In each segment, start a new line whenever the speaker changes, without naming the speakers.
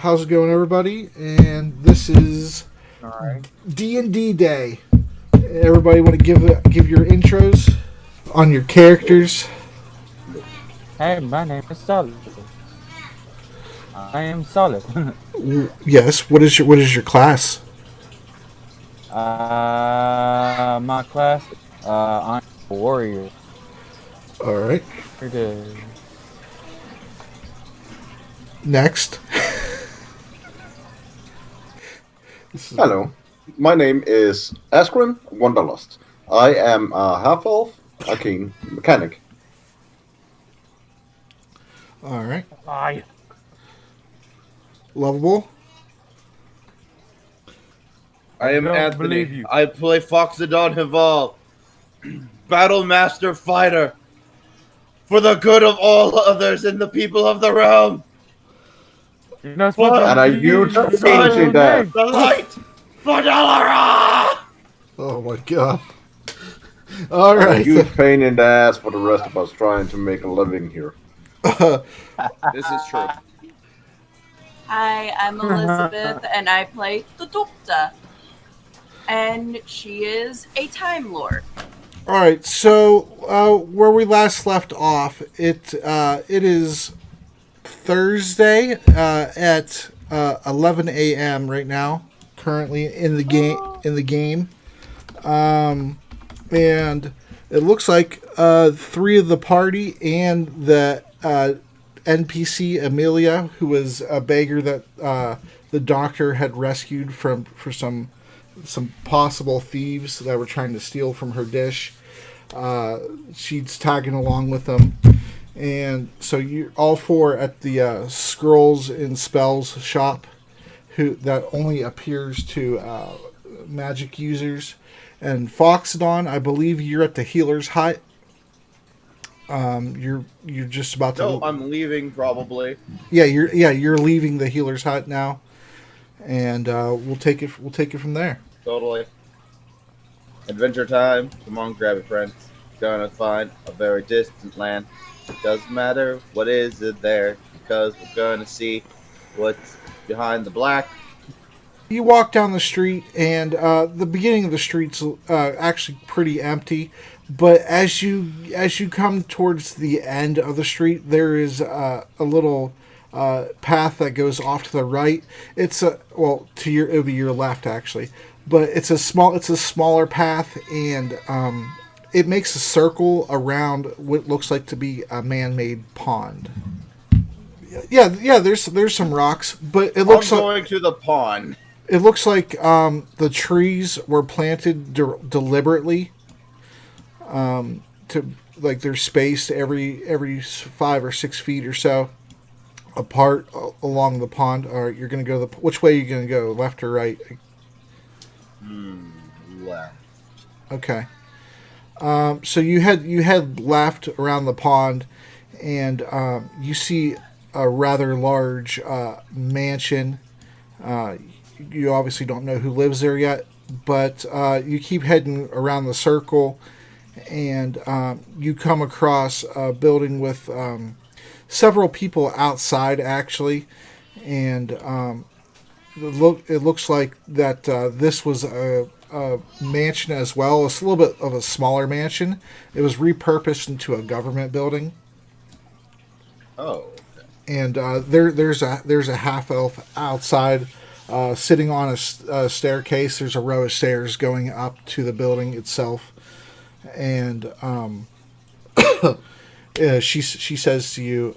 how's it going, everybody? And this is
All right.
D&D Day. Everybody want to give your intros on your characters?
Hey, my name is Solid. I am Solid.
Yes. What is your class?
My class. I'm a warrior.
All right.
Here to
Next. This is
Hello, my name is Asgrim Wanderlust. I am a half-elf arcane mechanic.
all right.
I.
Lovable.
I am
don't
Anthony.
believe you.
I play Foxodon Hival, Battle Master Fighter, for the good of all others and the people of the realm.
You're not supposed
What?
to
And a
use
huge
your
change
real
in that.
name.
The light for Dalara!
Oh my god. All
And a
right.
huge pain in the ass for the rest of us trying to make a living here.
This is true.
Hi, I'm Elizabeth, and I play the Doctor. And she is a Time Lord.
All right. So where we last left off, it is Thursday at 11 a.m. right now. Currently in the game. And it looks like three of the party and the NPC Amelia, who was a beggar that the doctor had rescued for some possible thieves that were trying to steal from her dish. She's tagging along with them. And so you're all four at the Scrolls and Spells shop, that only appears to magic users. And Foxodon, I believe you're at the healer's hut. You're just about to.
No, I'm leaving probably.
You're leaving the healer's hut now, and we'll take it from there.
Totally. Adventure time. Come on, grab it, friends. Gonna find a very distant land. Doesn't matter what is it there, because we're gonna see what's behind the black.
You walk down the street, and the beginning of the street's actually pretty empty. But as you come towards the end of the street, there is a little path that goes off to the right. It's it would be your left actually, but it's a smaller path, and it makes a circle around what looks like to be a man-made pond. Yeah. There's some rocks, but it looks
I'm
like.
going to the pond.
It looks like the trees were planted deliberately. To like they're spaced every 5 or 6 feet or so apart along the pond. All right, you're gonna go which way are you gonna go? Left or right?
Left.
Okay. So you head left around the pond, and you see a rather large mansion. You obviously don't know who lives there yet, but you keep heading around the circle, and you come across a building with several people outside, actually, and it looks like that this was a mansion as well. It's a little bit of a smaller mansion. It was repurposed into a government building.
Oh.
And there's a half elf outside, sitting on a staircase. There's a row of stairs going up to the building itself, and she says to you,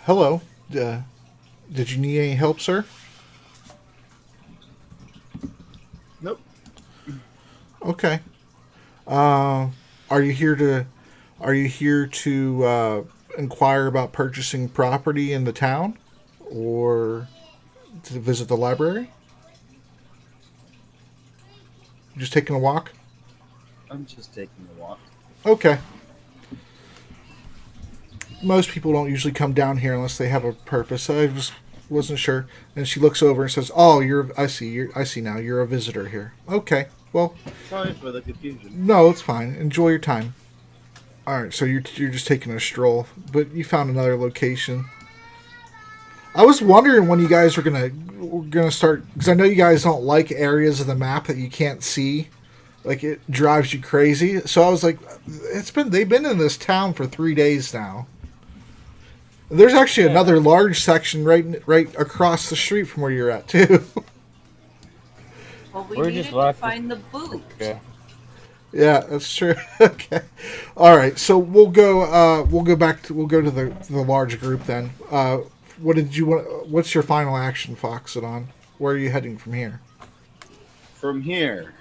"Hello, did you need any help, sir?"
Nope.
Okay. Are you here to inquire about purchasing property in the town, or to visit the library? Just taking a walk?
I'm just taking a walk.
Okay. Most people don't usually come down here unless they have a purpose. I just wasn't sure. And she looks over and says, "Oh, I see now. You're a visitor here." Okay. Well,
Sorry for the confusion.
no, it's fine. Enjoy your time. All right, so you're just taking a stroll, but you found another location. I was wondering when you guys were gonna start, because I know you guys don't like areas of the map that you can't see. Like, it drives you crazy. So I was like, they've been in this town for 3 days now. There's actually another large section right across the street from where you're at too.
Well, we
We're
needed
just
to
lucky.
find the boot.
Okay.
Yeah, that's true. Okay, all right. So we'll go to the large group then. What did you want? What's your final action, Foxodon? Where are you heading from here?
From here,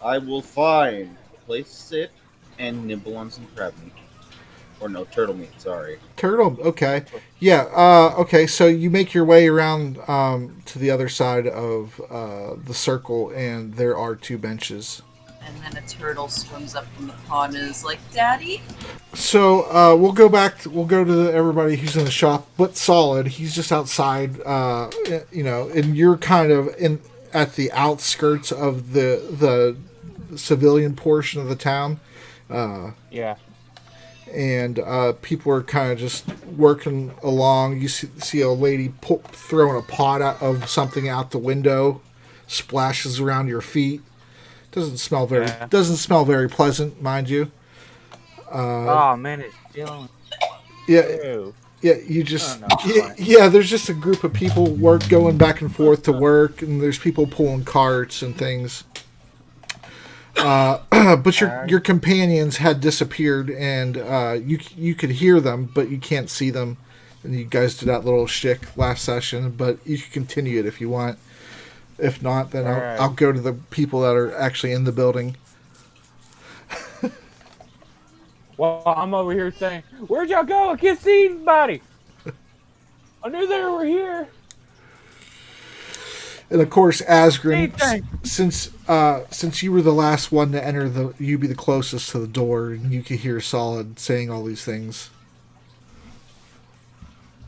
I will find a place to sit and nibble on some crab meat. Or no, turtle meat, sorry.
Turtle. Okay. Yeah. Okay. So you make your way around to the other side of the circle, and there are 2 benches.
And then a turtle swims up from the pond and is like, Daddy?
So we'll go to everybody who's in the shop, but Solid, he's just outside, and you're kind of at the outskirts of the civilian portion of the town.
Yeah.
And people are kind of just working along. You see a lady throwing a pot of something out the window, splashes around your feet. Doesn't smell very pleasant, mind you.
Oh man, it's feeling.
Yeah,
Ew.
yeah. You just
Oh, no,
yeah. There's just a group of people going back and forth to work, and there's people pulling carts and things. But your companions had disappeared, and you could hear them, but you can't see them. And you guys did that little shtick last session, but you can continue it if you want. If not, then
Alright.
I'll go to the people that are actually in the building.
Well, I'm over here saying, "Where'd y'all go? I can't see anybody. I knew they were here."
And of course, Asgrim,
Anything.
since you were the last one to enter, you'd be the closest to the door, and you could hear Solid saying all these things.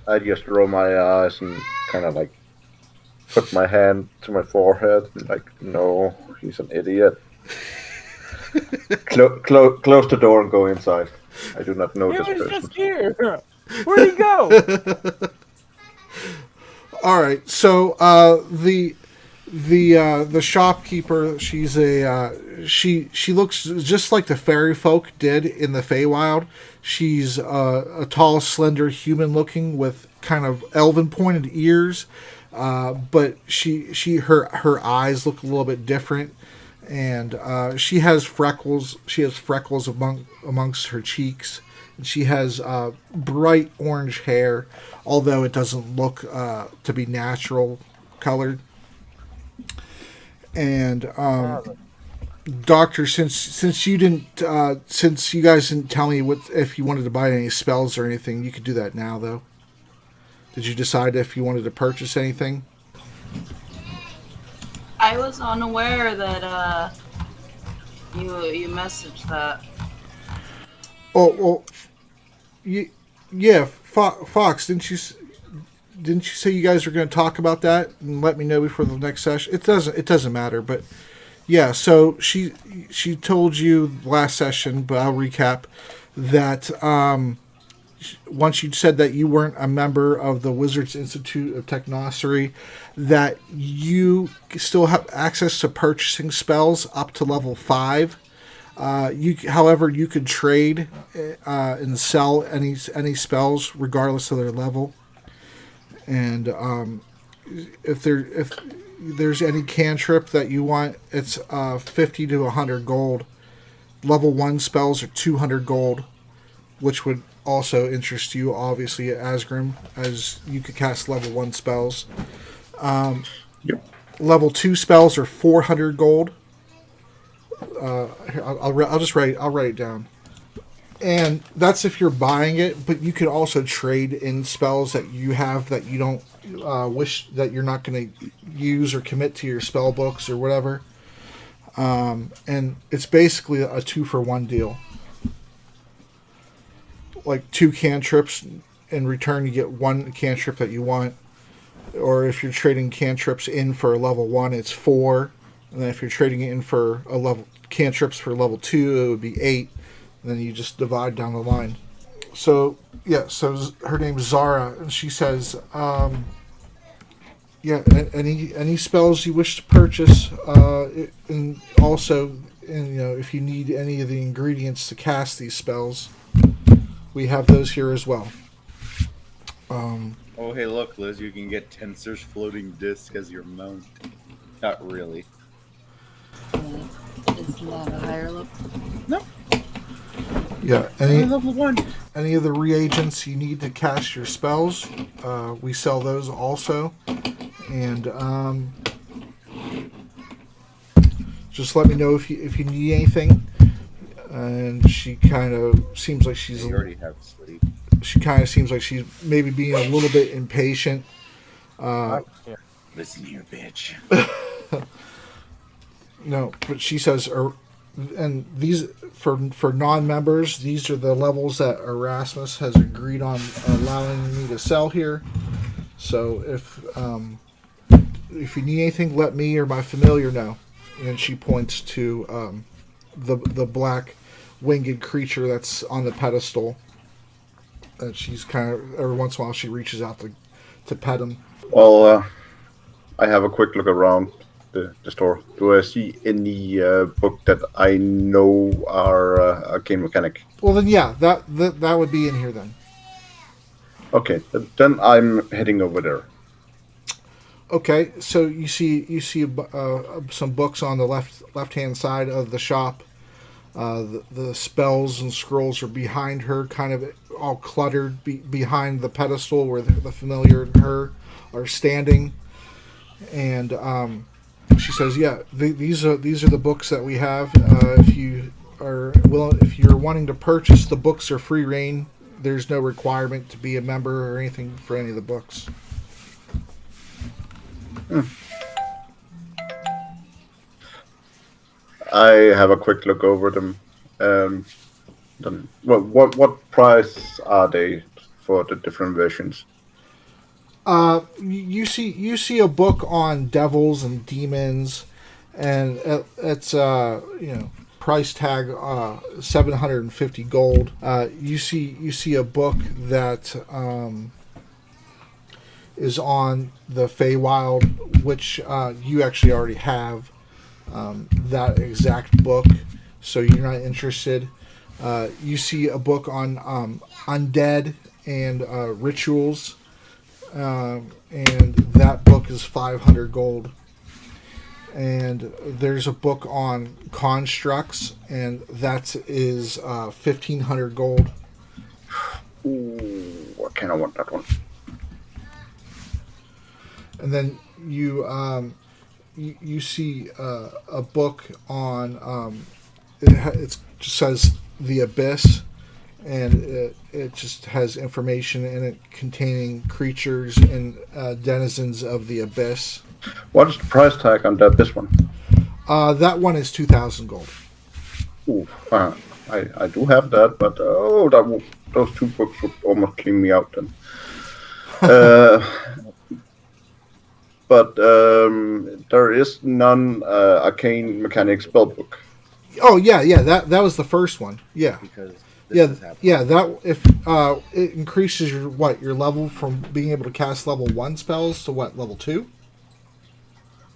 I just roll my eyes and kind of like put my hand to my forehead, like, no, he's an idiot. Close the door and go inside. I do not know
He
this
was
person.
just here. Where'd he go?
All right, so the shopkeeper, she's she looks just like the fairy folk did in the Feywild. She's a tall, slender human looking with kind of elven pointed ears, but her eyes look a little bit different, and she has freckles. She has freckles amongst her cheeks. And she has bright orange hair, although it doesn't look to be natural colored. And Doctor, since you guys didn't tell me if you wanted to buy any spells or anything, you could do that now, though. Did you decide if you wanted to purchase anything?
I was unaware that you messaged that.
Oh well, yeah, Fox. Didn't you say you guys were going to talk about that and let me know before the next session? It doesn't matter, but yeah. So she told you last session, but I'll recap that once you said that you weren't a member of the Wizards Institute of Technocery, that you still have access to purchasing spells up to level 5. However, you could trade and sell any spells regardless of their level. And if there's any cantrip that you want, it's 50 to 100 gold. Level 1 spells are 200 gold, which would also interest you, obviously, Asgrim, as you could cast level 1 spells.
Yep.
Level 2 spells are 400 gold. I'll write it down. And that's if you're buying it, but you could also trade in spells that you have that you don't wish that you're not going to use or commit to your spell books or whatever. And it's basically a 2-for-1 deal. Like 2 cantrips, in return you get 1 cantrip that you want. Or if you're trading cantrips in for a level 1, it's 4. And then if you're trading it in for cantrips for level 2, it would be 8. And then you just divide down the line. So yeah, so her name's Zara, and she says, yeah, any spells you wish to purchase, and also, and if you need any of the ingredients to cast these spells, we have those here as well.
Oh, hey, look, Liz, you can get Tensor's floating disc as your mount. Not really.
It's not a higher level.
No,
Yeah,
only level 1.
any of the reagents you need to cast your spells, we sell those also. And just let me know if you need anything. And she kind of seems like she's.
You already have sleep.
She kind of seems like she's maybe being a little bit impatient.
Listen here, bitch.
No, but she says, and these for non-members, these are the levels that Erasmus has agreed on allowing me to sell here. So if you need anything, let me or my familiar know. And she points to the black winged creature that's on the pedestal. And she's kind of every once in a while she reaches out to pet him.
Well, I have a quick look around the store. Do I see any book that I know are arcane mechanic?
Well, then yeah, that would be in here then.
Okay, then I'm heading over there.
Okay, so you see some books on the left hand side of the shop. The spells and scrolls are behind her, kind of all cluttered behind the pedestal where the familiar and her are standing. And she says, "Yeah, these are the books that we have. If you're wanting to purchase, the books are free reign. There's no requirement to be a member or anything for any of the books."
I have a quick look over them. Then what price are they for the different versions?
You see a book on devils and demons, and it's price tag 750 gold. You see a book that is on the Feywild, which you actually already have that exact book, so you're not interested. You see a book on undead and rituals, and that book is 500 gold. And there's a book on constructs, and that is 1,500 gold.
Ooh, I kind of want that one.
And then you see a book on it just says the Abyss, and it just has information in it containing creatures and denizens of the Abyss.
What is the price tag on this one?
That one is 2,000 gold.
Ooh, I do have that, but those two books would almost clean me out then. But there is none arcane mechanic spell book.
Oh yeah, that was the first one. Yeah,
Because this is happening.
That if it increases your level from being able to cast level 1 spells to level 2.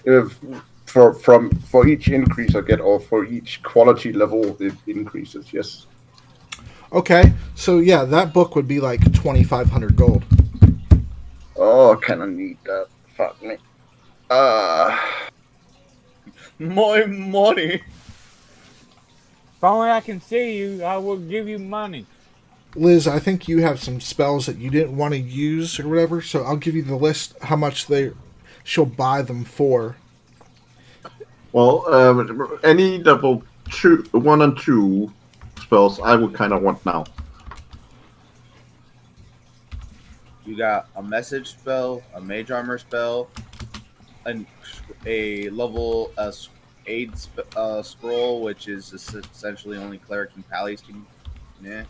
If for each increase I get, or for each quality level it increases. Yes.
Okay, so yeah, that book would be like 2,500 gold.
Oh, I kind of need that. Fuck me.
My money.
If only I can see you, I will give you money.
Liz, I think you have some spells that you didn't want to use or whatever, so I'll give you the list how much she'll buy them for.
Well, any level 1 and 2 spells I would kind of want now.
You got a message spell, a mage armor spell, a level aid scroll, which is essentially only cleric and pallies can. Yeah.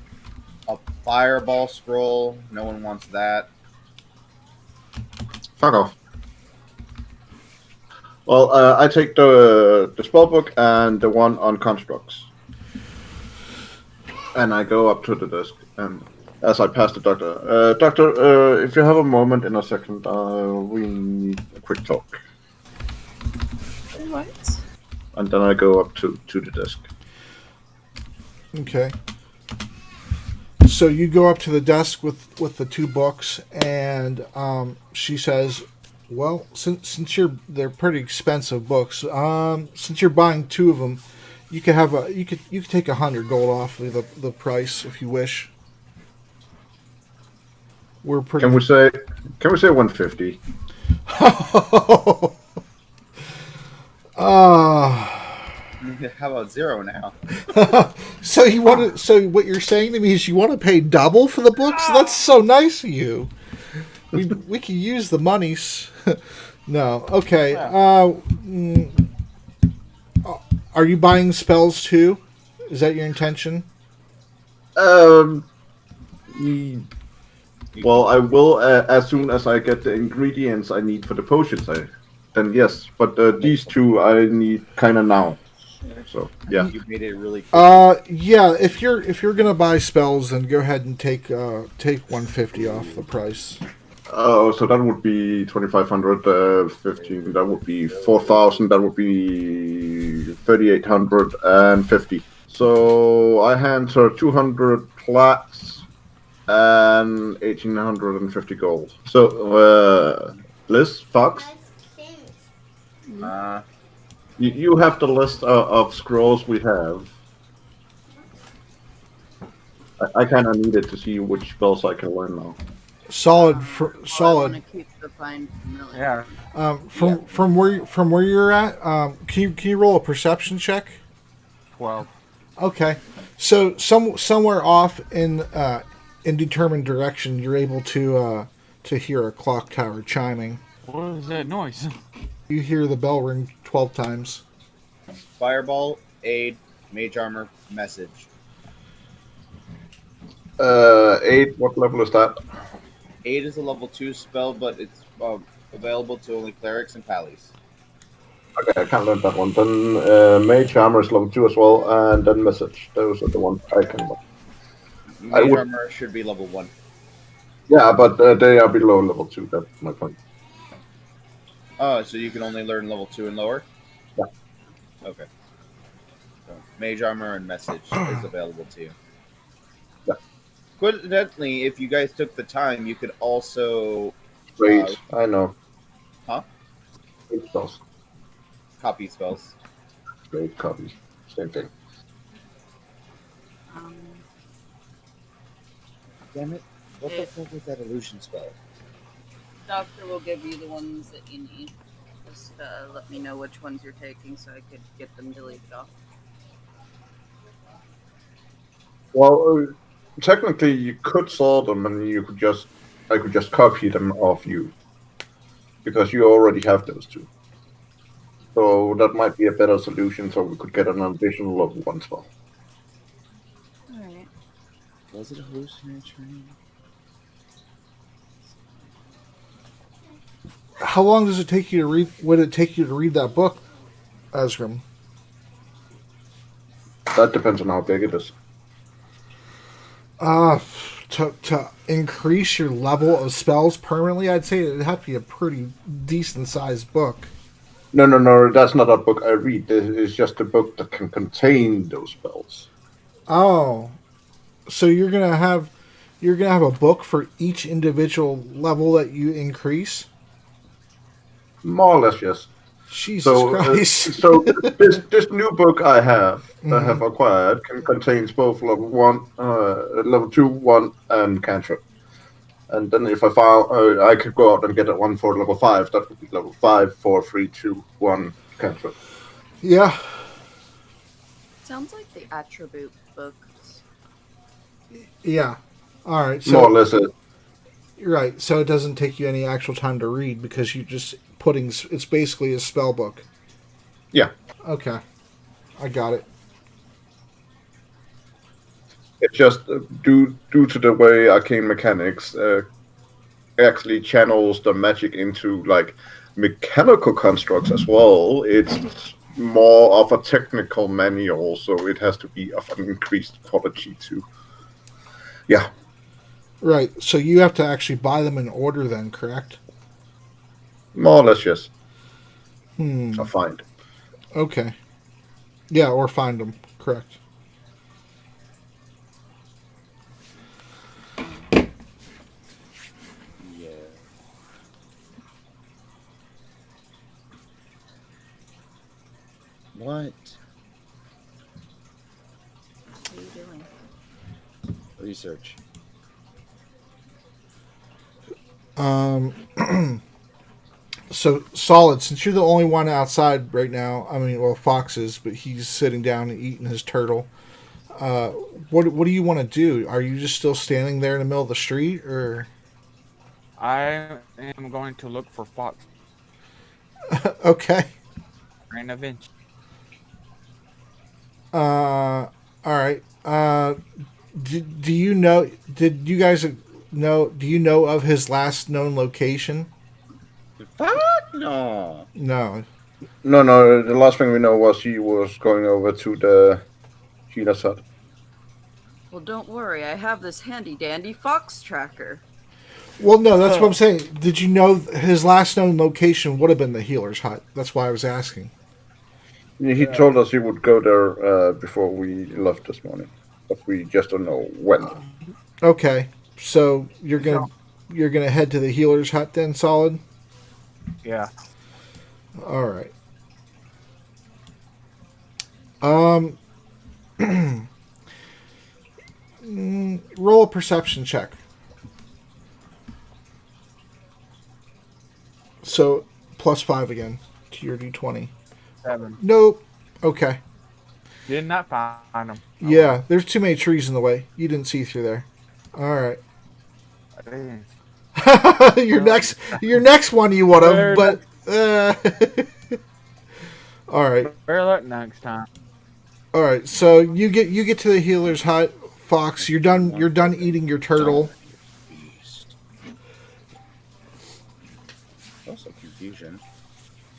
A fireball scroll. No one wants that.
Fuck off. Well, I take the spell book and the one on constructs, and I go up to the desk and as I pass the doctor. Doctor, if you have a moment in a second, we need a quick talk.
What?
And then I go up to the desk.
Okay. So you go up to the desk with the two books, and she says, "Well, since they're pretty expensive books. Since you're buying two of them, you could have you could take 100 gold off of the price if you wish. We're pretty.
Can we say 150?
How about 0 now?
So you want to? So what you're saying to me is you want to pay double for the books? That's so nice of you. We can use the monies. No, okay. Are you buying spells too? Is that your intention?
Well, I will as soon as I get the ingredients I need for the potions. Then yes, but these two I need kind of now. So yeah.
You made it really.
Yeah. If you're gonna buy spells, then go ahead and take 150 off the price.
Oh, so that would be 2,500, 15. That would be 4,000. That would be 3,850. So I hand her 200 plats and 1,850 gold. So, Liz, Fox, you have the list of scrolls we have. I kind of needed to see which spells I can learn now.
Solid.
I want
Solid.
to keep the find familiar.
Yeah.
From where you're at, can you roll a perception check?
12.
Okay, so somewhere off in indeterminate direction, you're able to hear a clock tower chiming.
What is that noise?
You hear the bell ring 12 times.
Fireball, aid, mage armor, message.
8. What level is that?
8 is a level 2 spell, but it's available to only clerics and pallies.
Okay, I can't learn that one. Then Mage Armor is level 2 as well, and then Message. Those are the ones I can learn.
Mage armor should be level 1.
Yeah, but they are below level 2. That's my point.
Oh, so you can only learn level 2 and lower?
Yeah.
Okay. So, mage armor and message is available to you.
Yeah.
Coincidentally, if you guys took the time, you could also
Wait, I know.
Huh?
8 spells.
Copy spells.
8 copies. Same thing.
Damn it. What the fuck was that illusion spell?
Doctor will give you the ones that you need. Just let me know which ones you're taking so I could get them deleted off.
Well, technically, you could sort them, and I could just copy them off you, because you already have those two. So that might be a better solution, so we could get an additional level 1 spell.
Alright.
Was it a hallucinatory?
How long does it take you to read? Would it take you to read that book, Asgrim?
That depends on how big it is.
To increase your level of spells permanently, I'd say it'd have to be a pretty decent sized book.
No, that's not a book I read. It's just a book that can contain those spells.
Oh, so you're gonna have a book for each individual level that you increase?
More or less, yes.
Jesus Christ!
So this new book I have acquired contains both level 1, level 2, 1, and cantrip. And then if I found I could go out and get one for level 5, that would be level 5, 4, 3, 2, 1 cantrip.
Yeah.
Sounds like the attribute books.
Yeah. All right. So
More or less it.
you're right. So it doesn't take you any actual time to read because you just it's basically a spell book.
Yeah.
Okay. I got it.
It's just due to the way arcane mechanics actually channels the magic into like mechanical constructs as well. It's more of a technical manual, so it has to be of an increased quality too. Yeah.
Right. So you have to actually buy them in order then, correct?
More or less, yes.
Hmm.
Or find.
Okay. Yeah, or find them. Correct.
Yeah. What?
What are you doing?
Research.
So, Solid, since you're the only one outside right now, I mean, well, Fox is, but he's sitting down and eating his turtle. Uh, what do you want to do? Are you just still standing there in the middle of the street, or?
I am going to look for Fox
Okay.
and avenge.
All right. Do you know? Did you guys know? Do you know of his last known location?
Fuck no.
No.
No. The last thing we know was he was going over to the healer's hut.
Well, don't worry. I have this handy dandy fox tracker.
Well, no, that's what I'm saying. Did you know his last known location would have been the healer's hut? That's why I was asking.
He told us he would go there before we left this morning, but we just don't know when.
Okay, so you're gonna head to the healer's hut then, Solid.
Yeah.
All right. Roll a perception check. So +5 again to your d20.
7.
Nope. Okay.
Did not find him.
Yeah, there's too many trees in the way. You didn't see through there. All right. your next one you would have, but all right.
Better luck next time.
All right. So you get to the healer's hut, Fox. You're done eating your turtle.
Beast. Also confusion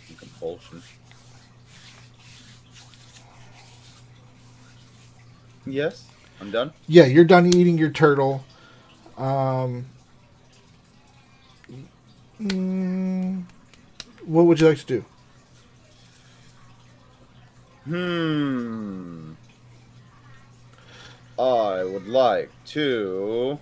and compulsion. Yes, I'm done.
Yeah, you're done eating your turtle. What would you like to do?
I would like to.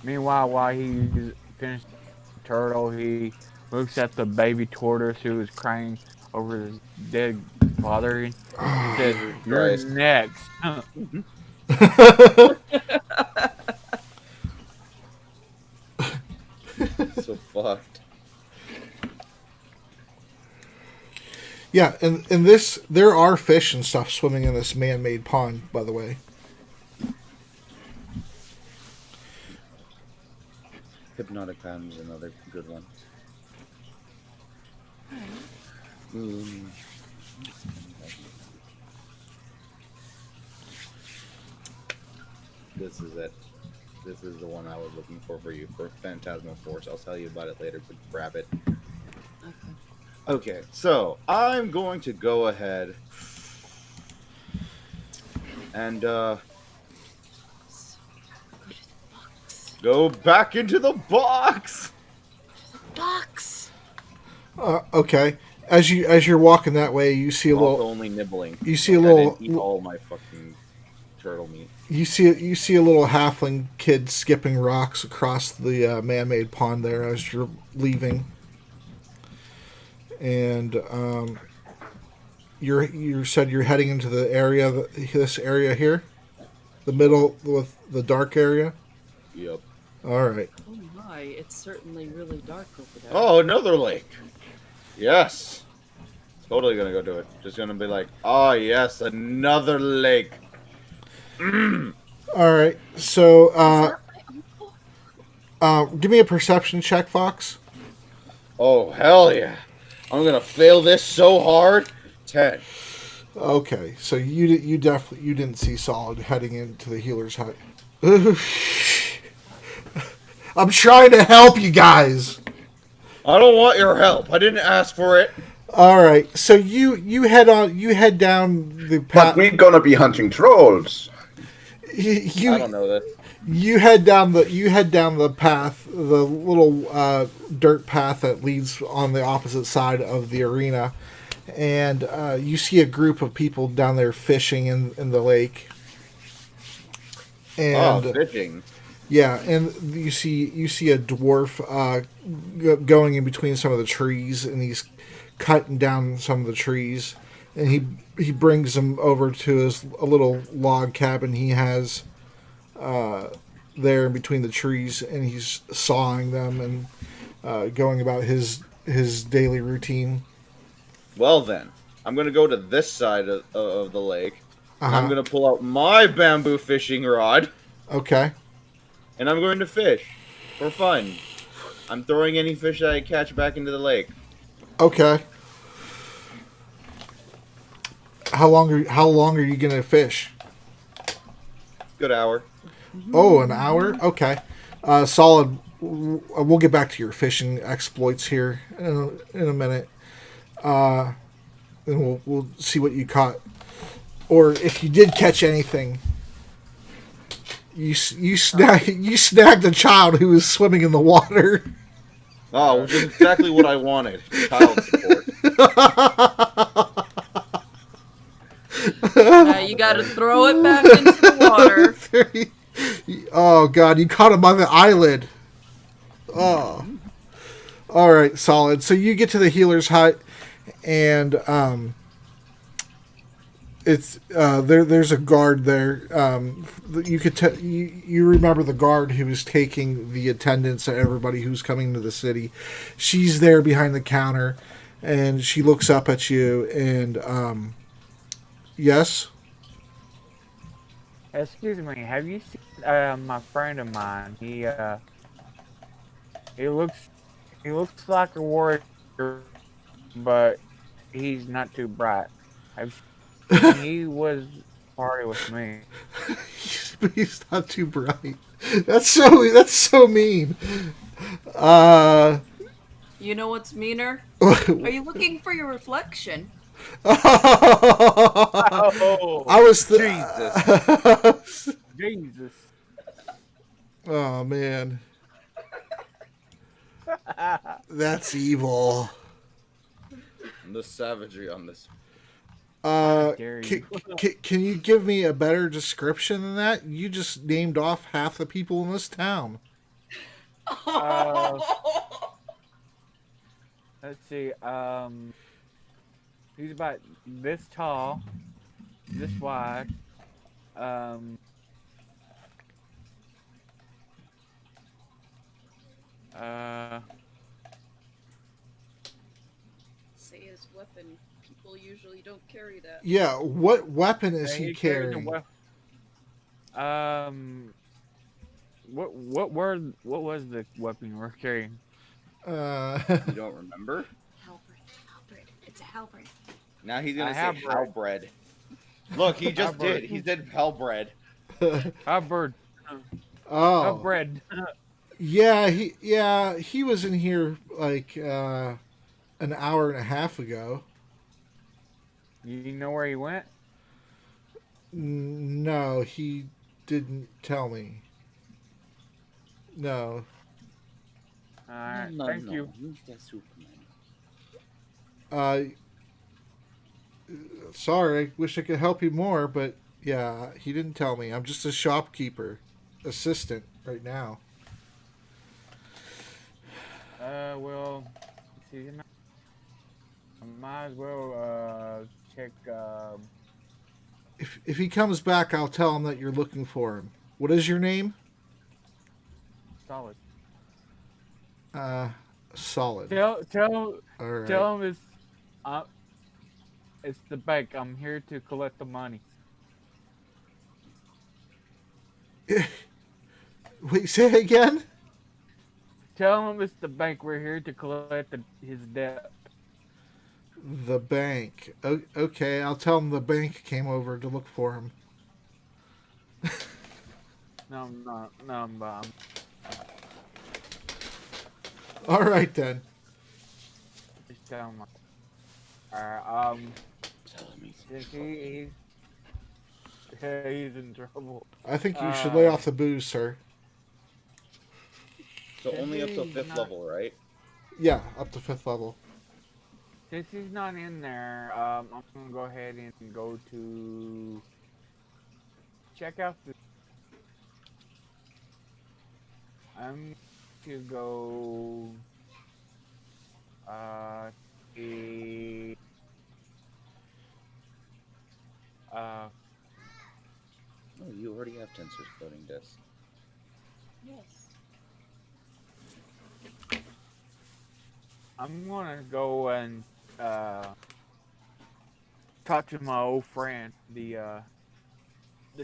Meanwhile, while he finished the turtle, he looks at the baby tortoise who is crying over his dead father. And he says, "You're
Christ.
next."
So fucked.
Yeah, and this there are fish and stuff swimming in this man-made pond, by the way.
Hypnotic Pound is another good one. This is it. This is the one I was looking for you for Phantasmal Force. I'll tell you about it later, but grab it. Okay, so I'm going to go ahead and go back into the box.
Box.
Okay. As you're walking that way, you see a
Also
little.
only nibbling.
You see a
I
little.
didn't eat all my fucking turtle meat.
You see a little halfling kid skipping rocks across the man-made pond there as you're leaving, and you said you're heading into the area, this area here, the middle with the dark area.
Yep.
All right.
Oh my! It's certainly really dark over there.
Oh, another lake. Yes. Totally gonna go do it. Just gonna be like, oh yes, another lake.
All right. So, give me a perception check, Fox.
Oh hell yeah! I'm gonna fail this so hard. 10.
Okay, so you definitely didn't see Solid heading into the healer's hut. I'm trying to help you guys.
I don't want your help. I didn't ask for it.
All right, so you head down the
But
path.
we're gonna be hunting trolls.
You
I don't know this.
you head down the path, the little dirt path that leads on the opposite side of the arena, and you see a group of people down there fishing in the lake.
Oh,
And
fishing.
yeah, and you see a dwarf going in between some of the trees, and he's cutting down some of the trees, and he brings them over to a little log cabin he has there in between the trees, and he's sawing them and going about his daily routine.
Well then, I'm gonna go to this side of the lake, and I'm
Uh-huh.
gonna pull out my bamboo fishing rod,
Okay.
and I'm going to fish for fun. I'm throwing any fish that I catch back into the lake.
Okay. How long are you gonna fish?
Good hour.
Oh, an hour? Okay. Solid. We'll get back to your fishing exploits here in a minute. And we'll see what you caught. Or if you did catch anything. You snagged a child who was swimming in the water.
Oh, which is exactly what I wanted. Child support.
You gotta throw it back into the water.
Oh God, you caught him on the eyelid. Oh. All right, solid. So you get to the healer's hut, and it's there's a guard there. You could you remember the guard who was taking the attendance of everybody who's coming to the city. She's there behind the counter, and she looks up at you and yes.
Excuse me, have you seen my friend of mine? He looks like a warrior, but he's not too bright. He was party with me.
He's not too bright. That's so mean.
You know what's meaner? Are you looking for your reflection?
Oh,
I was
Jesus.
Oh man, that's evil.
The savagery on this.
dare
Can,
you.
can you give me a better description than that? You just named off half the people in this town.
Let's see. He's about this tall, this wide.
Say his weapon. People usually don't carry that.
Yeah, what weapon is he
carried a
carrying?
What was the weapon you were carrying?
You don't remember?
Halberd. It's a halberd.
Now he's gonna
I
say
have
halberd. Look, he just
Halberd.
did. He said halberd.
Halberd.
Oh,
Halberd.
yeah, he was in here like an hour and a half ago.
You know where he went?
No, he didn't tell me. No.
Alright, thank you.
Mr. Superman.
Sorry, I wish I could help you more, but yeah, he didn't tell me. I'm just a shopkeeper, assistant right now.
Well, see, I might as well, check,
If he comes back, I'll tell him that you're looking for him. What is your name?
solid.
Solid.
Tell
All right.
him it's the bank. I'm here to collect the money.
Wait, say it again?
Tell him it's the bank. We're here to collect his debt.
The bank. Okay, I'll tell him the bank came over to look for him.
No, I'm not. No, I'm not.
All right then.
Just tell him. Alright, since Yeah, he's in trouble.
I think you should lay
Uh,
off the booze, sir.
So only up to
He's
5th
not-
level, right?
Yeah, up to 5th level.
Since he's not in there, I'm gonna go ahead and go to check out the. I'm to go. The. Uh,
Oh, you already have tensors floating discs.
Yes.
I'm gonna go and talk to my old friend, the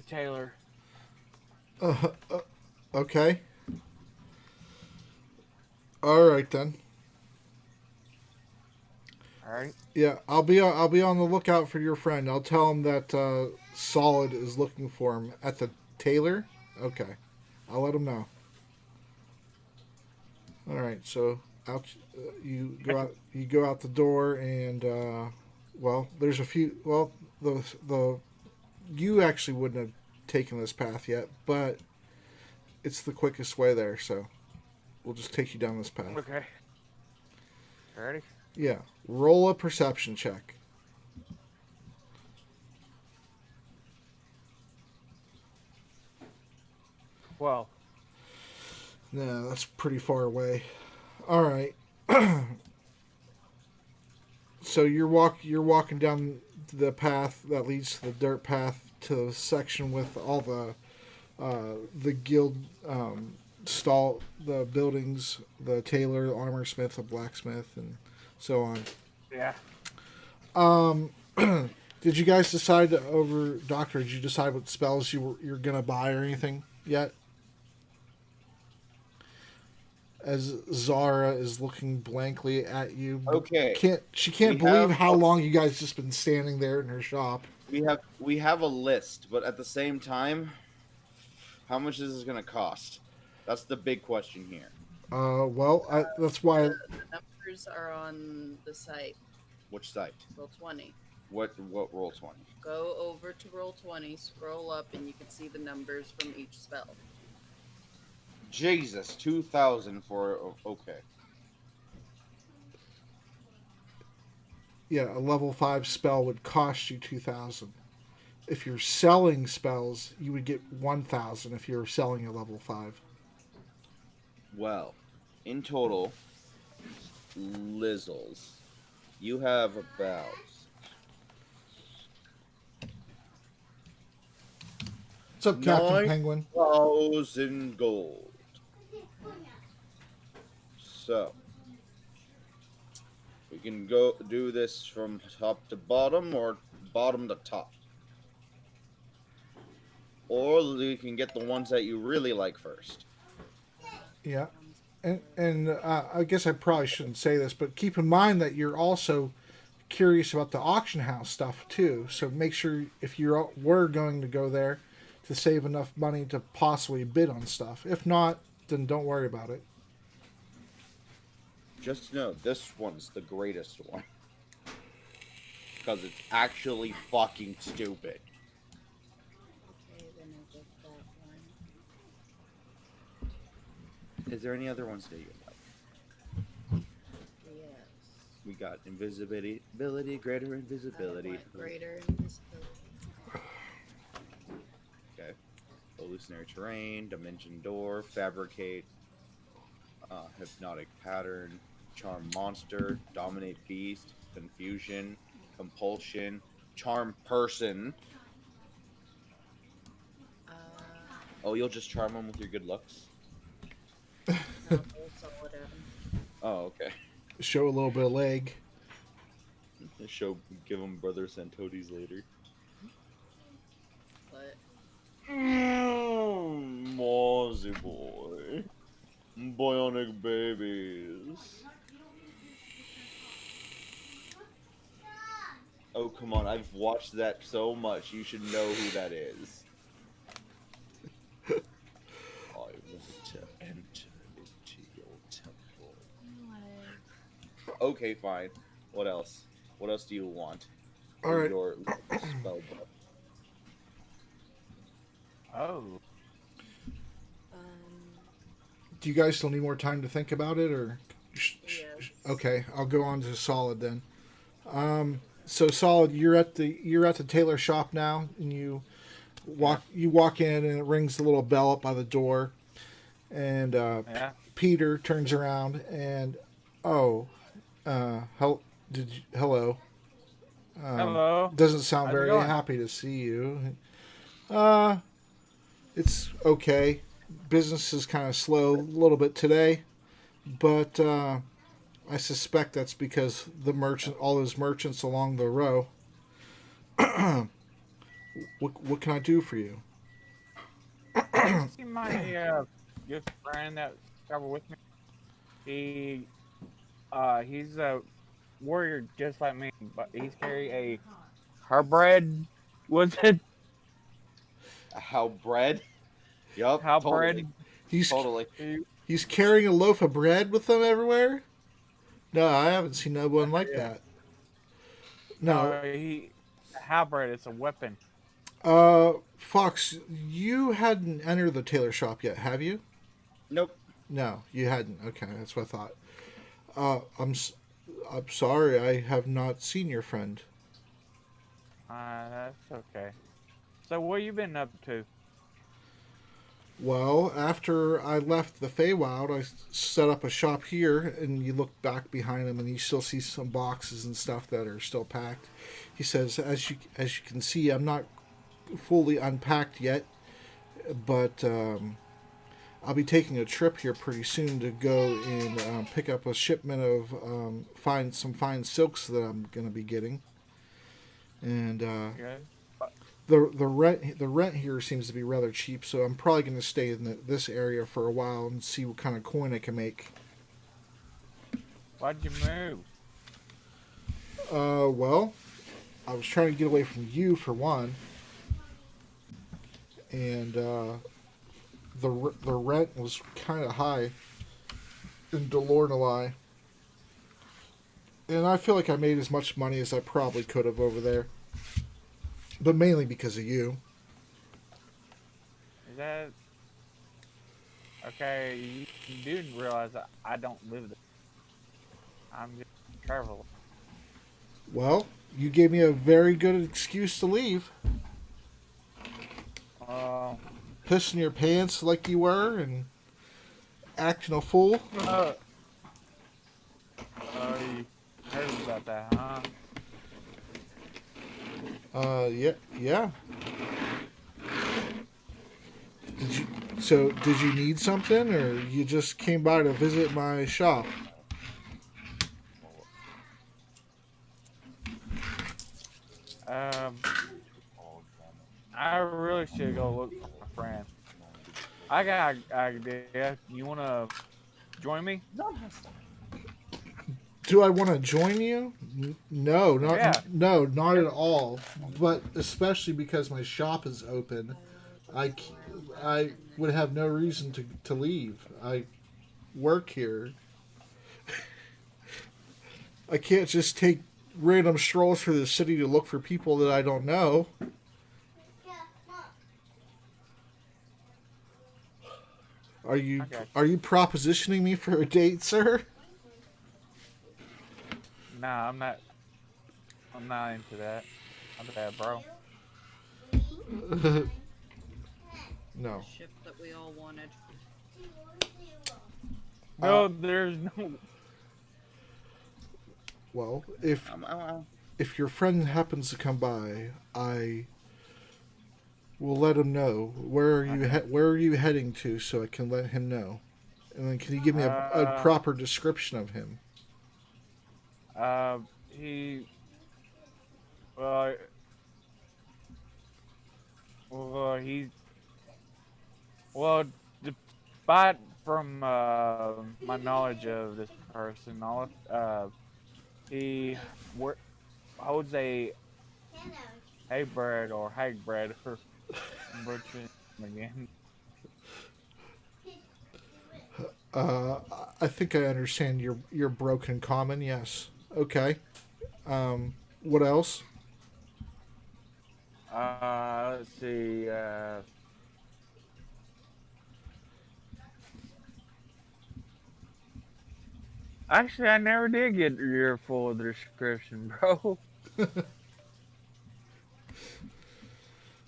tailor.
Okay. All right then.
All right.
Yeah, I'll be on the lookout for your friend. I'll tell him that Solid is looking for him at the tailor. Okay, I'll let him know. All right, so out you go out the door, and well, there's a few. Well, the you actually wouldn't have taken this path yet, but it's the quickest way there. So we'll just take you down this path.
Okay. Ready?
Yeah, roll a perception check.
Well,
No, that's pretty far away. All right. So you're walking down the path that leads to the dirt path to the section with all the guild stall, the buildings, the tailor, the armor smith, the blacksmith, and so on.
yeah.
Did you guys decide over Doctor? Did you decide what spells you're gonna buy or anything yet? As Zara is looking blankly at you.
Okay.
She can't
We
believe
have-
how long you guys just been standing there in her shop.
We have a list, but at the same time, how much is this going to cost? That's the big question here.
Well, that's why.
The numbers are on the site.
Which site?
Roll 20.
What roll 20?
Go over to roll 20, scroll up, and you can see the numbers from each spell.
Jesus, 2,000 for okay.
Yeah, a level 5 spell would cost you 2,000. If you're selling spells, you would get 1,000 if you're selling a level 5.
Well, in total, Lizzles, you have about
What's up, Captain
Nine.
Penguin?
1,000 gold. So we can go do this from top to bottom or bottom to top. Or you can get the ones that you really like first.
Yeah. And I guess I probably shouldn't say this, but keep in mind that you're also curious about the auction house stuff too. So make sure if you were going to go there to save enough money to possibly bid on stuff. If not, then don't worry about it.
Just know this one's the greatest one. Because it's actually fucking stupid.
Okay, then I'll get that one.
Is there any other ones that you like?
Yes.
We got invisibility, greater invisibility.
I want greater invisibility.
Okay. Hallucinatory terrain, dimension door, fabricate, hypnotic pattern, charm monster, dominate beast, confusion, compulsion, charm person. Oh, you'll just charm them with your good looks?
No, roll solid at 'em.
Oh, okay.
Show a little bit of leg.
Give them brother Santotis later.
But
Mozzie boy. Bionic babies. Oh, come on. I've watched that so much. You should know who that is. I want to enter into your temple. Okay, fine. What else? What else do you want?
All right.
Your spell book.
Oh.
Do you guys still need more time to think about it, or?
Yes.
Okay, I'll go on to Solid then. So Solid, you're at the tailor shop now, and you walk in, and it rings the little bell up by the door, and
Yeah.
Peter turns around and oh, hello.
Hello.
Doesn't sound
How's it
very
going?
happy to see you. It's okay. Business is kind of slow a little bit today, but I suspect that's because all those merchants along the row. What can I do for you?
You see my good friend that traveled with me? He's a warrior just like me, but he's carry a halberd. Was it
How bread? Yup,
halberd?
totally.
He's
Totally.
he's carrying a loaf of bread with him everywhere. No, I haven't seen no one like
Yeah.
that. No,
Halberd. It's a weapon.
Fox, you hadn't entered the tailor shop yet, have you?
Nope.
No, you hadn't. Okay, that's what I thought. I'm sorry, I have not seen your friend.
That's okay. So what you been up to?
Well, after I left the Feywild, I set up a shop here, and you look back behind him, and you still see some boxes and stuff that are still packed. He says, "As you can see, I'm not fully unpacked yet, but I'll be taking a trip here pretty soon to go and pick up a shipment of fine silks that I'm going to be getting, and."
Good.
The rent here seems to be rather cheap, so I'm probably going to stay in this area for a while and see what kind of coin I can make.
Why'd you move?
Well, I was trying to get away from you for one, and the rent was kind of high in Delornalai, and I feel like I made as much money as I probably could have over there, but mainly because of you.
Is that okay? You do realize that I don't live there. I'm just a traveler.
Well, you gave me a very good excuse to leave.
Uh,
Pissing your pants like you were and acting a fool.
you heard about that, huh?
Yeah. Did you need something, or you just came by to visit my shop?
Um, I really should go look for my friend. I got an idea. You wanna join me?
Do I want to join you? No,
Yeah.
not at all. But especially because my shop is open, I would have no reason to leave. I work here. I can't just take random strolls through the city to look for people that I don't know. Are you
Okay.
propositioning me for a date, sir?
Nah, I'm not. I'm not into that. I'm bad, bro.
No.
Ship that we all wanted.
No, there's no.
Well, if your friend happens to come by, I will let him know. Where are you heading to, so I can let him know? And then can you give me a proper description of him?
He. Well, he's. Well, despite from my knowledge of this person, he holds a Hagbred or Hagbred or butchering again.
I think I understand your broken common. Yes. Okay. What else?
Let's see. Actually, I never did get your full description, bro.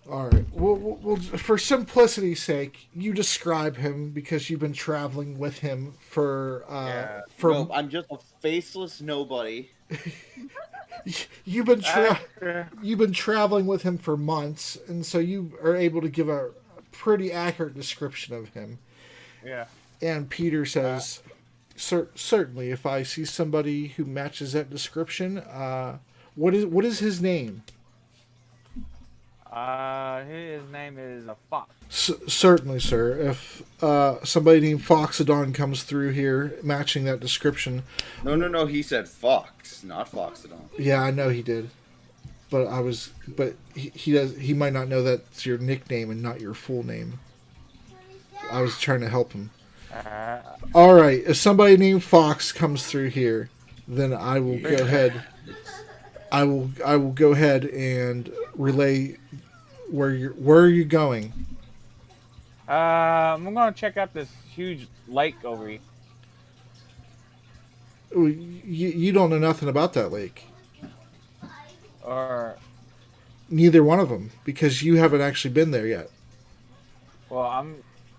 All right. Well, for simplicity's sake, you describe him because you've been traveling with him for
Yeah.
No, I'm just a faceless nobody.
you've been
Actually,
you've been traveling with him for months, and so you are able to give a pretty accurate description of him.
yeah.
And Peter says, "Certainly, if I see somebody who matches that description, what is his name?"
His name is a Fox.
Certainly, sir. If somebody named Foxodon comes through here matching that description,
No. He said Fox, not Foxodon.
yeah, I know he did. But he does. He might not know that's your nickname and not your full name. I was trying to help him. All right. If somebody named Fox comes through here, then I will go ahead. I will go ahead and relay where are you going?
I'm gonna check out this huge lake over here.
You don't know nothing about that lake.
Or,
Neither one of them, because you haven't actually been there yet.
well, I'm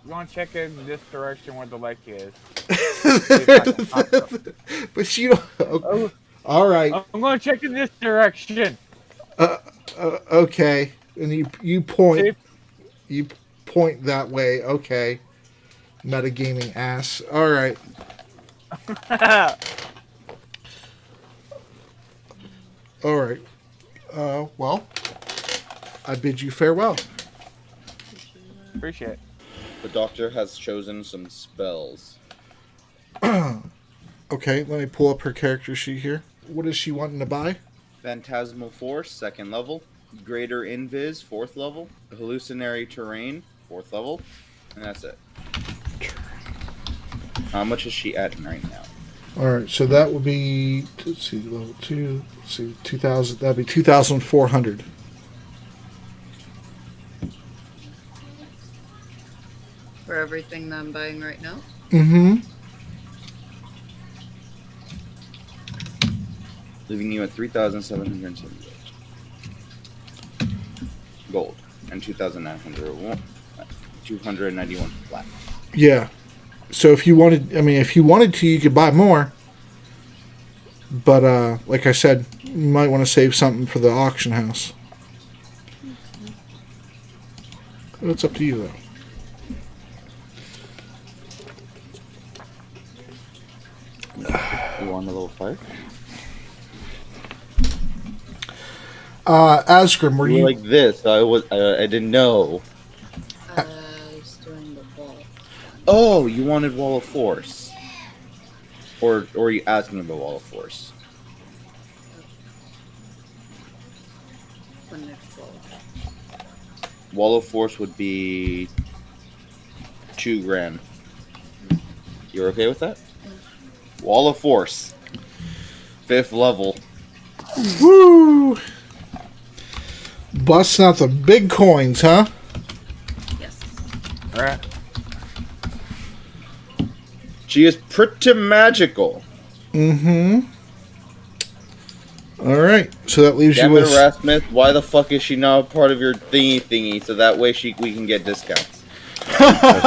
gonna check in this direction where the lake is. See if I can find something.
But you don't. All right.
I'm gonna check in this direction.
Okay. And you
See
point
if-
you point that way. Okay. Metagaming ass. All right. All right. Well, I bid you farewell.
Appreciate it.
The doctor has chosen some spells.
Okay, let me pull up her character sheet here. What is she wanting to buy?
Phantasmal Force, 2nd level. Greater Invis, 4th level. Hallucinatory Terrain, 4th level. And that's it. How much is she at right now?
All right, so that would be, let's see, level 2, let's see, 2,000, that'd be 2,400.
For everything that I'm buying right now.
Mm-hmm.
Leaving you at 3,778 gold and 291 flat.
Yeah. So if you wanted to, you could buy more. But like I said, you might want to save something for the auction house. It's up to you, though.
You want a level 5?
Asgrim, were you?
Like this? I didn't know.
I was doing the ball.
Oh, you wanted Wall of Force, or are you asking about Wall of Force?
When it's ball.
Wall of Force would be $2,000. You're okay with that? Wall of Force, 5th level.
Woo! Busting out the big coins, huh?
Yes.
All right.
She is pretty magical.
Mm-hmm. All right, so that leaves
Damn
you
it,
with.
Erasmus, why the fuck is she not part of your thingy? So that way we can get discounts.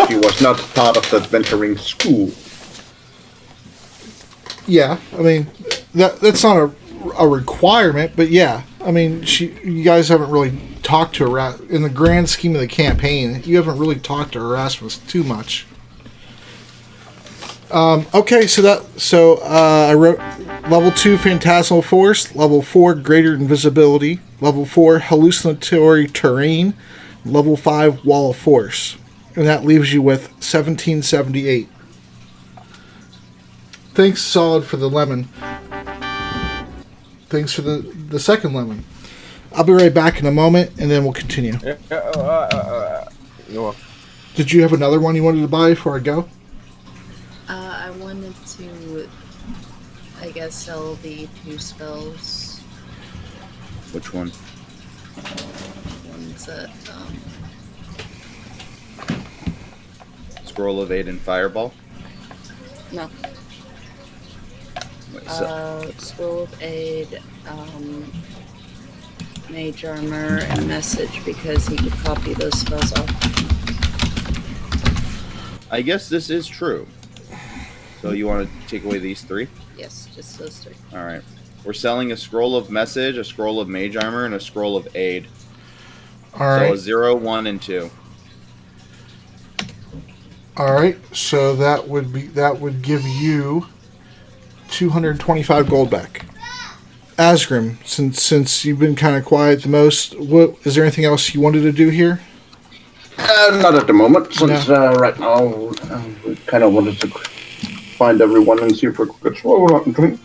She was not part of the adventuring school.
Yeah, I mean, that's not a requirement, but yeah, I mean, you guys haven't really talked to Erasmus in the grand scheme of the campaign. You haven't really talked to Erasmus too much. Okay, so I wrote level 2 Phantasmal Force, level 4 Greater Invisibility, level 4 Hallucinatory Terrain, level 5 Wall of Force, and that leaves you with 1778. Thanks, Solid, for the lemon. Thanks for the second lemon. I'll be right back in a moment, and then we'll continue.
You're welcome.
Did you have another one you wanted to buy before I go?
I wanted to, I guess, sell the 2 spells.
Which one?
One's at,
Scroll of Aid and Fireball?
no. Scroll of Aid, Mage Armor, and Message because he could copy those spells off.
I guess this is true. So you want to take away these 3?
Yes, just those 3.
All right. We're selling a scroll of message, a scroll of mage armor, and a scroll of aid.
All right.
So a 0, 1, and 2.
All right. So that would give you 225 gold back. Asgrim, since you've been kind of quiet the most, what is there anything else you wanted to do here?
Not at the moment, since right now we kind of wanted to find everyone and see if we could swallow up and drink.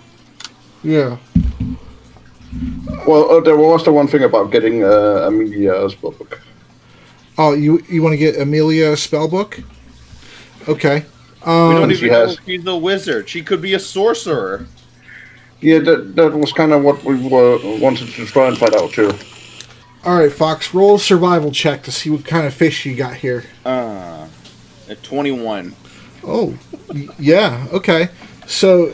Yeah.
Well, there was the one thing about getting Amelia's spellbook.
Oh, you want to get Amelia a spell book? Okay.
We don't
she
even know
has-
if she's a wizard. She could be a sorcerer.
Yeah, that was kind of what we wanted to try and find out too.
All right, Fox, roll a survival check to see what kind of fish you got here.
At 21.
Oh, yeah, okay. So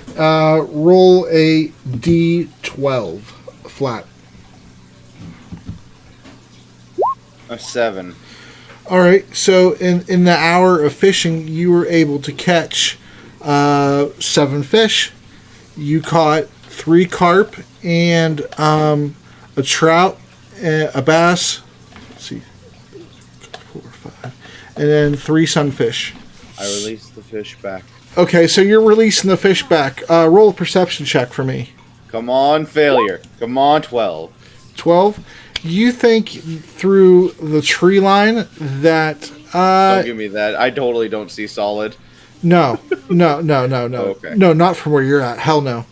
roll a D12 flat.
A 7.
All right, so in the hour of fishing, you were able to catch 7 fish. You caught 3 carp and a trout, a bass. Let's see, 4, 5, and then 3 sunfish.
I released the fish back.
Okay, so you're releasing the fish back. Roll a perception check for me.
Come on, failure. Come on, 12.
12. You think through the tree line that
Don't give me that. I totally don't see solid.
no.
Okay.
No, not from where you're at. Hell no.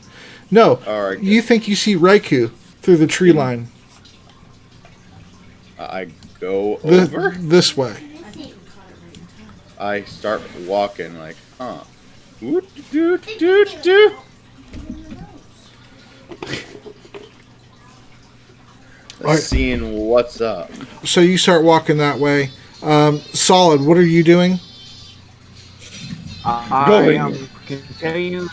No.
All right.
You think you see Raiku through the tree line
I go over.
this way.
I start walking like, huh. Woot, doot, doot, doot.
Alright.
Seeing what's up.
So you start walking that way. Solid, what are you doing?
I am continuing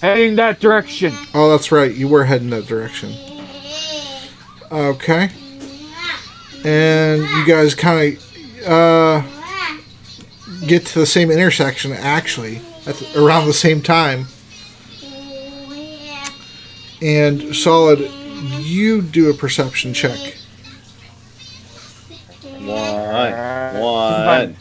heading that direction.
Oh, that's right. You were heading that direction. Okay. And you guys kind of get to the same intersection, actually, around the same time. And Solid, you do a perception check.
One.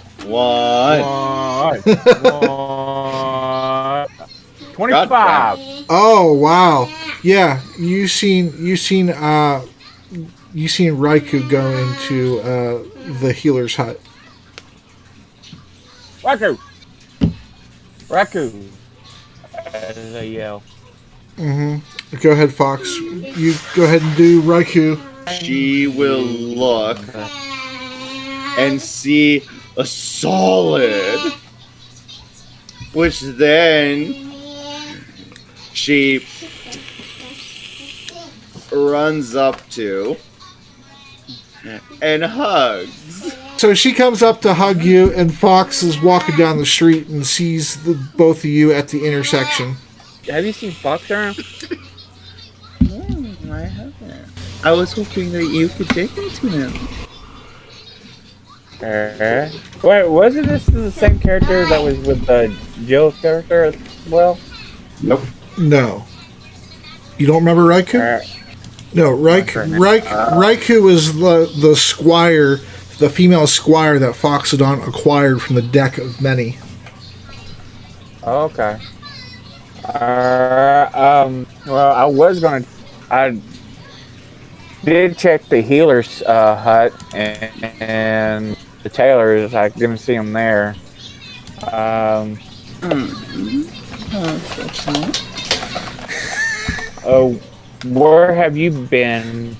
25.
Oh wow! Yeah, you seen Raiku go into the healer's hut.
Raiku! As I yell.
Mm-hmm. Go ahead, Fox. You go ahead and do Raiku.
She will look and see a solid, which then she runs up to and hugs.
So she comes up to hug you, and Fox is walking down the street and sees both of you at the intersection.
Have you seen Fox around?
I haven't. I was hoping that you could take me to him.
Wait, wasn't this the same character that was with Jill's character as well?
Nope.
No. You don't remember Raiku? No, Raiku was the squire, the female squire that Foxodon acquired from the deck of many.
Oh, okay. Well, I did check the healer's hut and the tailor's. I didn't see him there. Oh, where have you been?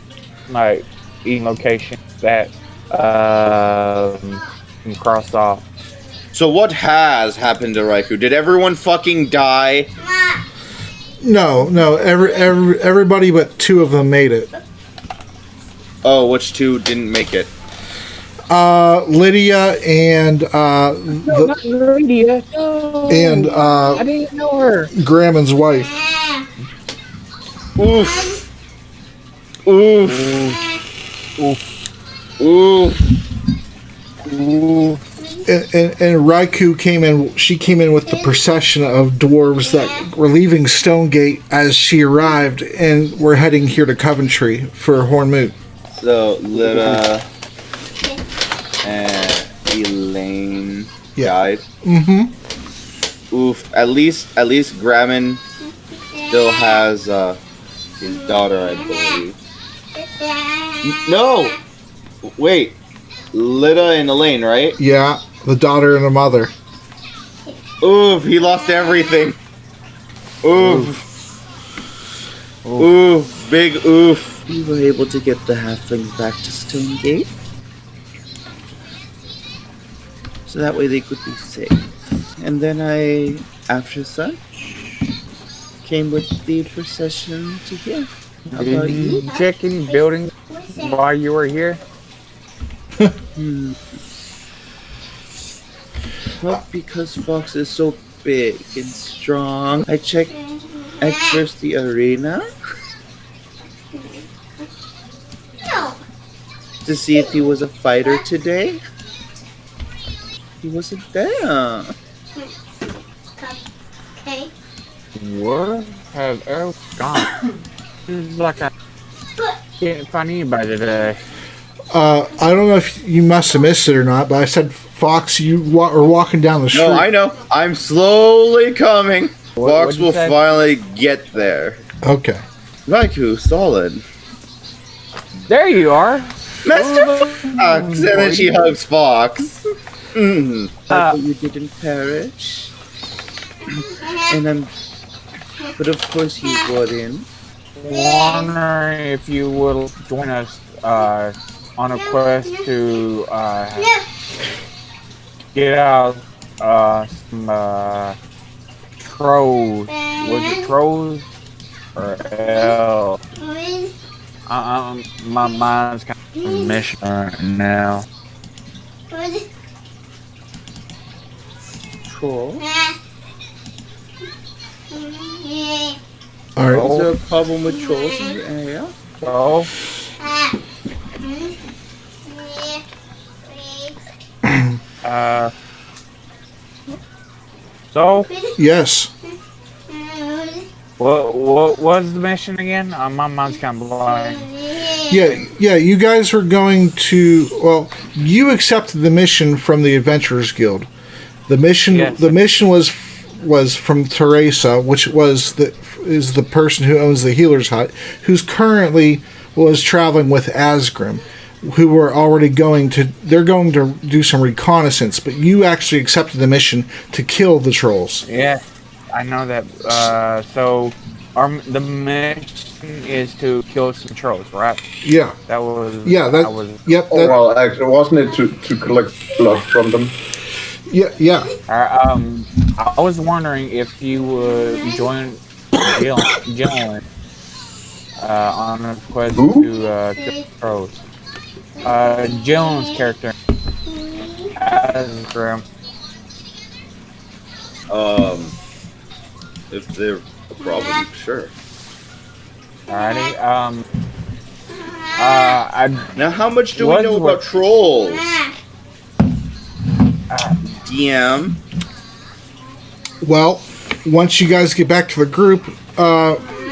Like eating location that crossed off.
So what has happened to Raiku? Did everyone fucking die?
No. Everybody but 2 of them made it.
Oh, which 2 didn't make it?
Lydia and
No, not Lydia. No.
and
I didn't know her.
Graham wife.
Oof. Oof. Oof.
Ooh.
And Raiku came in. She came in with the procession of dwarves that were leaving Stonegate as she arrived, and we're heading here to Coventry for Hornmoot.
So Lita and Elaine died.
Mm-hmm.
Oof. At least Grammon still has his daughter, I believe. No. Wait. Lita and Elaine, right?
Yeah, the daughter and the mother.
Oof. He lost everything. Oof. Oof. Big oof.
We were able to get the halflings back to Stonegate, so that way they could be safe. And then I, after such, came with the procession to here. How about
Did
you?
you check any buildings while you were here?
Well, because Fox is so big and strong, I checked at first the arena to see if he was a fighter today. He wasn't there.
Where have Earl gone? Seems like I can't find anybody today.
I don't know if you must have missed it or not, but I said, Fox, you were walking down the street.
No, I know. I'm slowly coming. Fox
what'd you
will
say?
finally get there.
Okay.
Raiku, solid.
There you are.
Master Fox! And then she hugs Fox. Mm.
But you didn't perish. But of course you wouldn't.
Wondering if you will join us on a quest to get out some trolls. Was it trolls or elves? My mind's kind of a mission right now.
Troll?
All right.
Is there a problem with trolls in the area?
So, so
Yes.
what was the mission again? My mind's kind of blank.
Yeah. You guys were going to. Well, you accepted the mission from the Adventurers Guild. The mission.
Yes.
The mission was from Teresa, which is the person who owns the Healer's Hut, who's currently was traveling with Asgrim, who were already they're going to do some reconnaissance, but you actually accepted the mission to kill the trolls.
Yeah, I know that. So the mission is to kill some trolls, right?
Yeah.
That was.
Yeah, that.
I was.
Yep.
Oh,
That,
well, actually, wasn't it to collect blood from them?
yeah.
I was wondering if you would join Gillen on a quest
Who?
to kill trolls. Gillen's character, Asgrim.
If they're a problem, sure.
Alrighty.
Now, how much do we
What-
know
what-
about trolls? DM.
Well, once you guys get back to the group,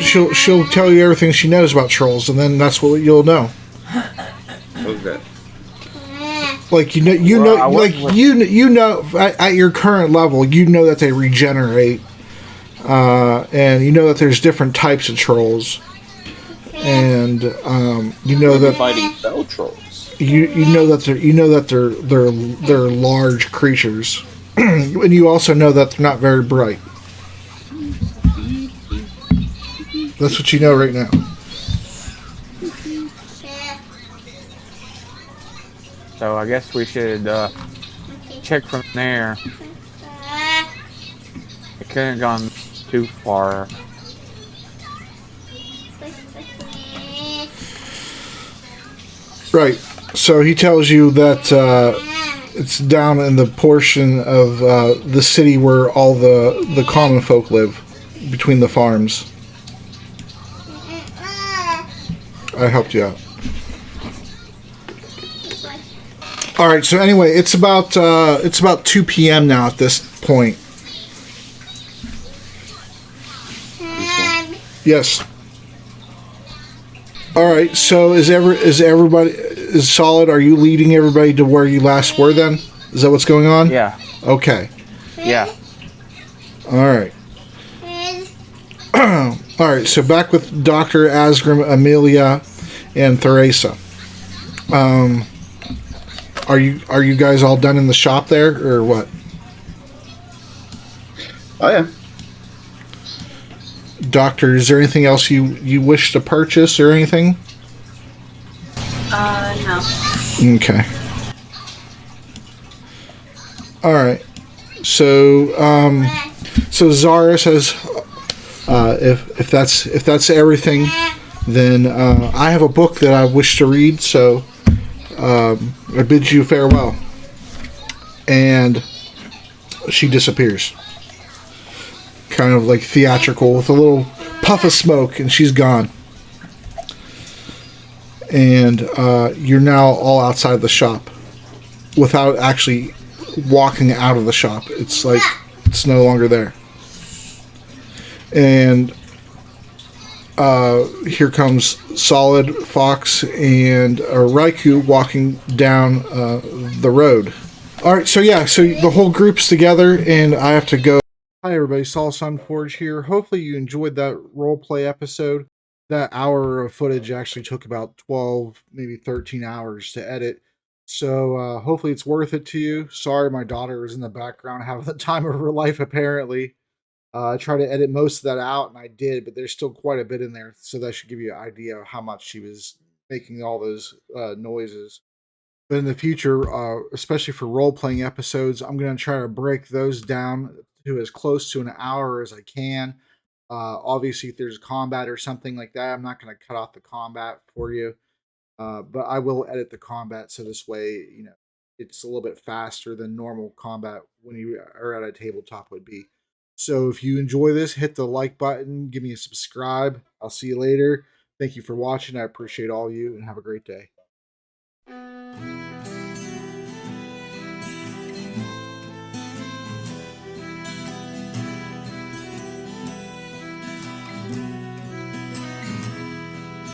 she'll tell you everything she knows about trolls, and then that's what you'll know.
Okay.
Like you know, at your current level, you know that they regenerate, and you know that there's different types of trolls, and you know that
Fighting spell trolls.
you know that they're large creatures, and you also know that they're not very bright. That's what you know right now.
So I guess we should check from there. It couldn't have gone too far.
Right. So he tells you that it's down in the portion of the city where all the common folk live, between the farms. I helped you out. All right. So anyway, it's about 2 p.m. now at this point. Yes. All right. So is everybody solid? Are you leading everybody to where you last were? Then is that what's going on?
Yeah.
Okay.
Yeah.
All right. All right. So back with Dr. Asgrim, Amelia, and Theresa. Are you guys all done in the shop there, or what?
I am.
Doctor, is there anything else you wish to purchase or anything?
No.
Okay. All right. So Zara says, if that's everything, then I have a book that I wish to read. So I bid you farewell. And she disappears, kind of like theatrical, with a little puff of smoke, and she's gone. And you're now all outside the shop without actually walking out of the shop. It's like it's no longer there. And here comes Solid, Fox, and Raiku walking down the road. All right, so the whole group's together, and I have to go. Hi, everybody. Saul Sunforge here. Hopefully you enjoyed that roleplay episode. That hour of footage actually took about 12, maybe 13 hours to edit. So hopefully it's worth it to you. Sorry, my daughter was in the background having the time of her life, apparently. I tried to edit most of that out, and I did, but there's still quite a bit in there. So that should give you an idea of how much she was making all those noises. But in the future, especially for role-playing episodes, I'm going to try to break those down to as close to an hour as I can. Obviously, if there's combat or something like that, I'm not going to cut off the combat for you. But I will edit the combat so this way, it's a little bit faster than normal combat when you are at a tabletop would be. So if you enjoy this, hit the like button, give me a subscribe. I'll see you later. Thank you for watching. I appreciate all you, and have a great day.